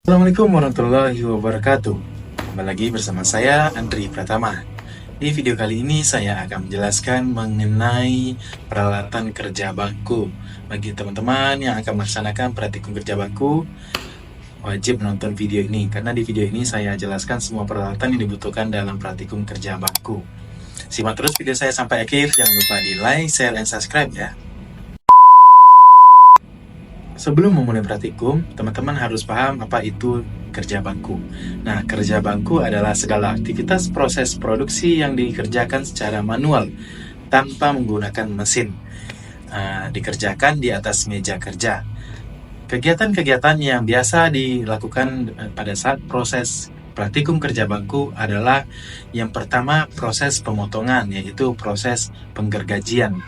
Assalamualaikum warahmatullahi wabarakatuh. Kembali lagi bersama saya Andri Pratama. Di video kali ini saya akan menjelaskan mengenai peralatan kerja bangku. Bagi teman-teman yang akan melaksanakan praktikum kerja bangku, wajib menonton video ini karena di video ini saya jelaskan semua peralatan yang dibutuhkan dalam praktikum kerja bangku. Simak terus video saya sampai akhir, jangan lupa di like, share, dan subscribe ya. Sebelum memulai praktikum, teman-teman harus paham apa itu kerja bangku. Nah, kerja bangku adalah segala aktivitas proses produksi yang dikerjakan secara manual tanpa menggunakan mesin. Dikerjakan di atas meja kerja. Kegiatan-kegiatan yang biasa dilakukan pada saat proses praktikum kerja bangku adalah yang pertama proses pemotongan, yaitu proses penggergajian.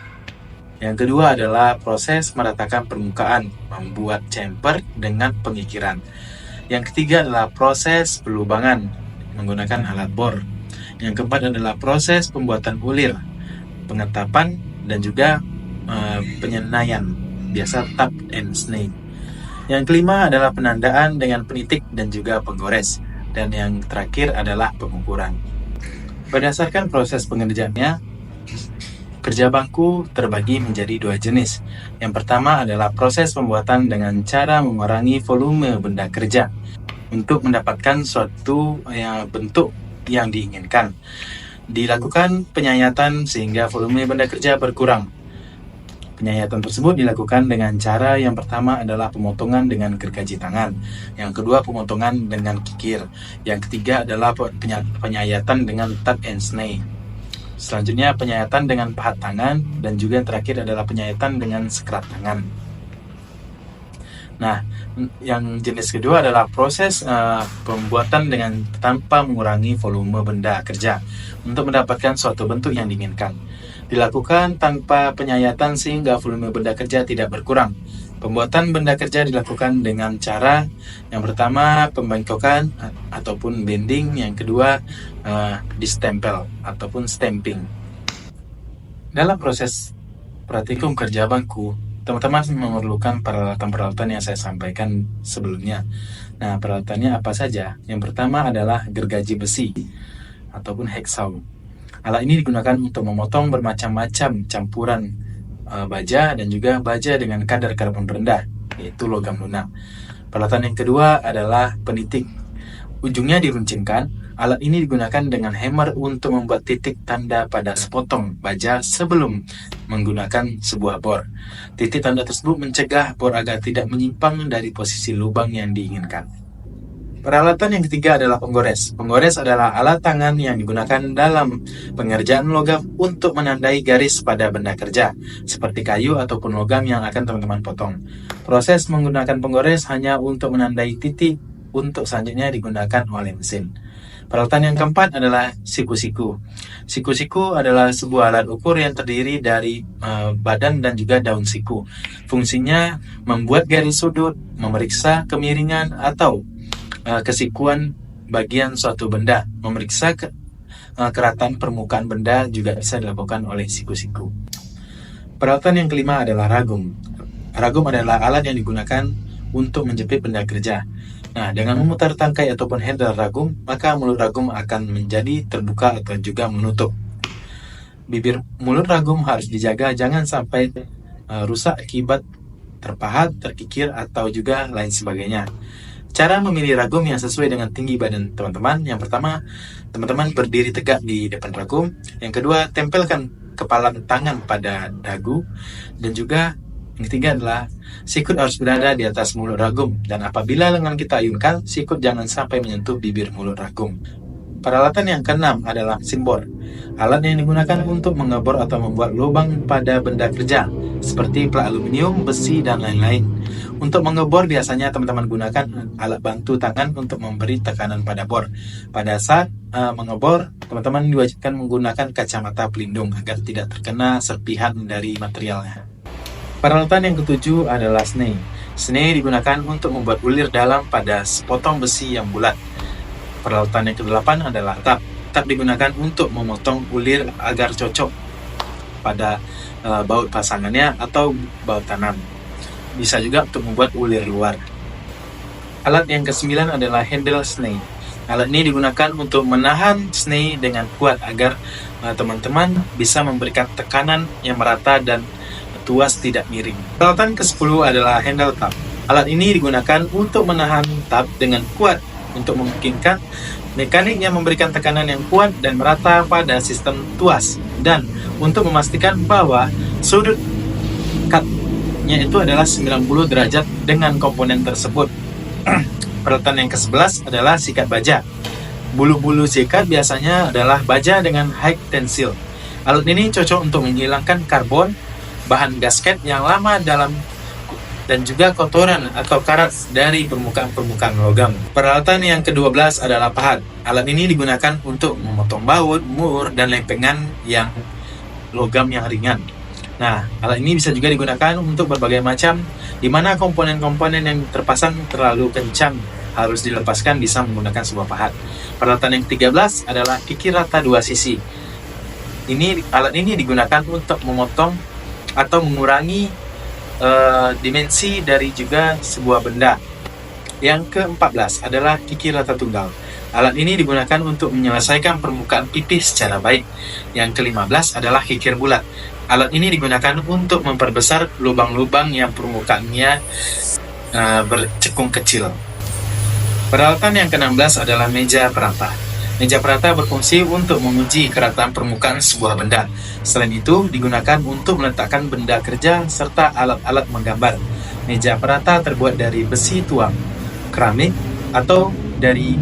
Yang kedua adalah proses meratakan permukaan, membuat chamfer dengan pengikiran. Yang ketiga adalah proses pelubangan menggunakan alat bor. Yang keempat adalah proses pembuatan ulir, pengetapan, dan juga penyenaian, biasa tap and snake. Yang kelima adalah penandaan dengan penitik dan juga penggores. Dan yang terakhir adalah pengukuran. Berdasarkan proses pengerjaannya, kerja bangku terbagi menjadi dua jenis. Yang pertama adalah proses pembuatan dengan cara mengurangi volume benda kerja untuk mendapatkan suatu bentuk yang diinginkan. Dilakukan penyayatan sehingga volume benda kerja berkurang. Penyayatan tersebut dilakukan dengan cara yang pertama adalah pemotongan dengan gergaji tangan. Yang kedua pemotongan dengan kikir. Yang ketiga adalah penyayatan dengan tap and snake. Selanjutnya penyayatan dengan pahat tangan, dan juga yang terakhir adalah penyayatan dengan sekrat tangan. Nah, yang jenis kedua adalah proses pembuatan dengan tanpa mengurangi volume benda kerja untuk mendapatkan suatu bentuk yang diinginkan. Dilakukan tanpa penyayatan sehingga volume benda kerja tidak berkurang. Pembuatan benda kerja dilakukan dengan cara yang pertama pembengkokan ataupun bending, yang kedua distempel ataupun stamping. Dalam proses praktikum kerja bangku, teman-teman memerlukan peralatan-peralatan yang saya sampaikan sebelumnya. Nah, peralatannya apa saja? Yang pertama adalah gergaji besi ataupun hacksaw. Alat ini digunakan untuk memotong bermacam-macam campuran baja dan juga baja dengan kadar karbon rendah, yaitu logam lunak. Peralatan yang kedua adalah penitik. Ujungnya diruncingkan. Alat ini digunakan dengan hammer untuk membuat titik tanda pada sepotong baja sebelum menggunakan sebuah bor. Titik tanda tersebut mencegah bor agar tidak menyimpang dari posisi lubang yang diinginkan. Peralatan yang ketiga adalah penggores. Penggores adalah alat tangan yang digunakan dalam pengerjaan logam untuk menandai garis pada benda kerja, seperti kayu ataupun logam yang akan teman-teman potong. Proses menggunakan penggores hanya untuk menandai titik, untuk selanjutnya digunakan oleh mesin. Peralatan yang keempat adalah siku-siku. Siku-siku adalah sebuah alat ukur yang terdiri dari badan dan juga daun siku. Fungsinya membuat garis sudut, memeriksa kemiringan atau kesikuan bagian suatu benda, memeriksa keratan permukaan benda juga bisa dilakukan oleh siku-siku. Peralatan yang kelima adalah ragum. Ragum adalah alat yang digunakan untuk menjepit benda kerja. Nah, dengan memutar tangkai ataupun handle ragum, maka mulut ragum akan menjadi terbuka atau juga menutup. Bibir mulut ragum harus dijaga jangan sampai rusak akibat terpahat, terkikir, atau juga lain sebagainya. Cara memilih ragum yang sesuai dengan tinggi badan teman-teman. Yang pertama, teman-teman berdiri tegak di depan ragum. Yang kedua, tempelkan kepala tangan pada dagu. Dan juga yang ketiga adalah sikut harus berada di atas mulut ragum. Dan apabila lengan kita ayunkan, sikut jangan sampai menyentuh bibir mulut ragum. Peralatan yang keenam adalah mesin bor. Alat yang digunakan untuk mengebor atau membuat lubang pada benda kerja, seperti plat aluminium, besi, dan lain-lain. Untuk mengebor biasanya teman-teman gunakan alat bantu tangan untuk memberi tekanan pada bor. Pada saat mengebor, teman-teman diwajibkan menggunakan kacamata pelindung agar tidak terkena serpihan dari materialnya. Peralatan yang ketujuh adalah snei. Snei digunakan untuk membuat bulir dalam pada sepotong besi yang bulat. Peralatan yang kedelapan adalah tap. Tap digunakan untuk memotong bulir agar cocok pada baut pasangannya atau baut tanam. Bisa juga untuk membuat ulir luar. Alat yang ke-9 adalah handle sney. Alat ini digunakan untuk menahan sney dengan kuat agar teman-teman bisa memberikan tekanan yang merata dan tuas tidak miring. Peralatan ke-10 adalah handle tab. Alat ini digunakan untuk menahan tab dengan kuat untuk memungkinkan mekaniknya memberikan tekanan yang kuat dan merata pada sistem tuas, dan untuk memastikan bahwa sudut cutnya itu adalah 90 derajat dengan komponen tersebut. Peralatan yang ke-11 adalah sikat baja. Bulu-bulu sikat biasanya adalah baja dengan high tensile. Alat ini cocok untuk menghilangkan karbon, bahan gasket yang lama dan juga kotoran atau karat dari permukaan logam. Peralatan yang ke-12 adalah pahat. Alat ini digunakan untuk memotong baut, mur, dan lempengan yang logam yang ringan. Nah, alat ini bisa juga digunakan untuk berbagai macam, di mana komponen-komponen yang terpasang terlalu kencang harus dilepaskan bisa menggunakan sebuah pahat. Peralatan yang ke-13 adalah kikir rata dua sisi. Alat ini digunakan untuk memotong atau mengurangi dimensi dari juga sebuah benda. Yang ke-14 adalah kikir rata tunggal. Alat ini digunakan untuk menyelesaikan permukaan pipih secara baik. Yang ke-15 adalah kikir bulat. Alat ini digunakan untuk memperbesar lubang-lubang yang permukaannya bercekung kecil. Peralatan yang ke-16 adalah meja perata. Meja perata berfungsi untuk menguji kerataan permukaan sebuah benda. Selain itu, digunakan untuk meletakkan benda kerja serta alat-alat menggambar. Meja perata terbuat dari besi tuang, keramik, atau dari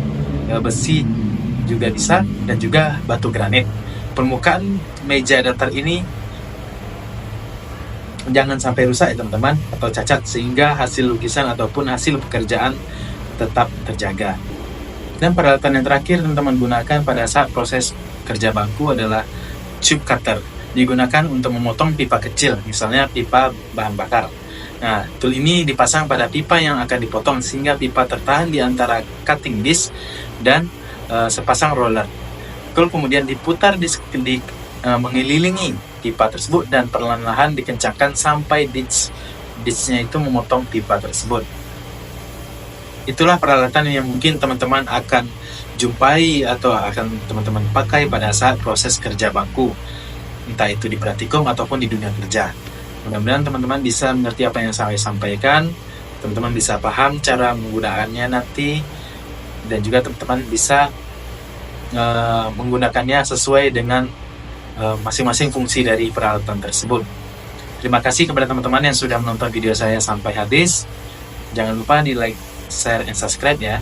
besi juga bisa, dan juga batu granit. Permukaan meja datar ini jangan sampai rusak ya teman-teman, atau cacat, sehingga hasil lukisan ataupun hasil pekerjaan tetap terjaga. Dan peralatan yang terakhir teman-teman gunakan pada saat proses kerja bangku adalah tube cutter. Digunakan untuk memotong pipa kecil, misalnya pipa bahan bakar. Nah, tool ini dipasang pada pipa yang akan dipotong sehingga pipa tertahan di antara cutting disc dan sepasang roller. Tool kemudian diputar mengelilingi pipa tersebut dan perlahan-lahan dikencangkan sampai disc-nya itu memotong pipa tersebut. Itulah peralatan yang mungkin teman-teman akan jumpai atau akan teman-teman pakai pada saat proses kerja bangku, entah itu di praktikum ataupun di dunia kerja. Mudah-mudahan teman-teman bisa mengerti apa yang saya sampaikan, teman-teman bisa paham cara menggunakannya nanti, dan juga teman-teman bisa menggunakannya sesuai dengan masing-masing fungsi dari peralatan tersebut. Terima kasih kepada teman-teman yang sudah menonton video saya sampai habis. Jangan lupa di like, share, and subscribe ya.